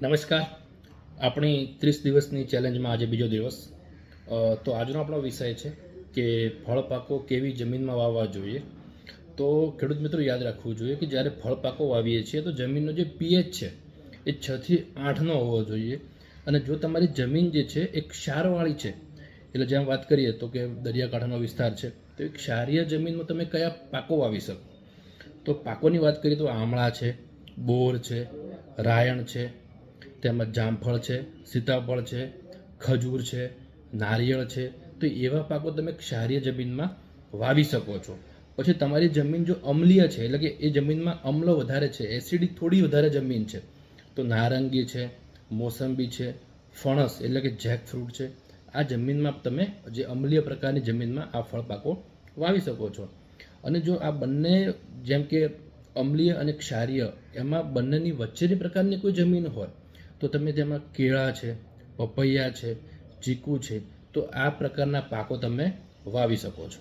નમસ્કાર. આપણી 30 દિવસની ચેલેન્જમાં આજે બીજો દિવસ. તો આજનો આપણો વિષય છે કે ફળ પાકો કેવી જમીનમાં વાવવા જોઈએ. તો ખેડૂત મિત્રો યાદ રાખવું જોઈએ કે જ્યારે ફળ પાકો વાવીએ છીએ તો જમીનનો જે પીએચ છે એ 6 થી 8નો હોવો જોઈએ. અને જો તમારી જમીન જે છે એ ક્ષારવાળી છે, એટલે જેમ વાત કરીએ તો કે દરિયાકાંઠાનો વિસ્તાર છે, તો એ ક્ષારીય જમીનમાં તમે કયા પાકો વાવી શકો. તો પાકોની વાત કરીએ તો આમળા છે, બોર છે, રાયણ છે, તેમજ જામફળ છે, સીતાફળ છે, ખજૂર છે, નારિયેળ છે. તો એવા પાકો તમે ક્ષારીય જમીનમાં વાવી શકો છો. પછી તમારી જમીન જો અમ્લીય છે, એટલે કે એ જમીનમાં અમ્લ વધારે છે, એસિડિક થોડી વધારે જમીન છે, તો નારંગી છે, મોસંબી છે, ફણસ એટલે કે જેકફ્રૂટ છે, આ જમીનમાં તમે જે અમ્લીય પ્રકારની જમીનમાં આ ફળ પાકો વાવી શકો છો. અને જો આ બંને જેમ કે અમ્લીય અને ક્ષારીય એમાં બંનેની વચ્ચેની પ્રકારની કોઈ જમીન હોય તો તમે તેમાં કેળા છે, પપૈયા છે, ચીકુ છે, તો આ પ્રકારના પાકો તમે વાવી શકો છો.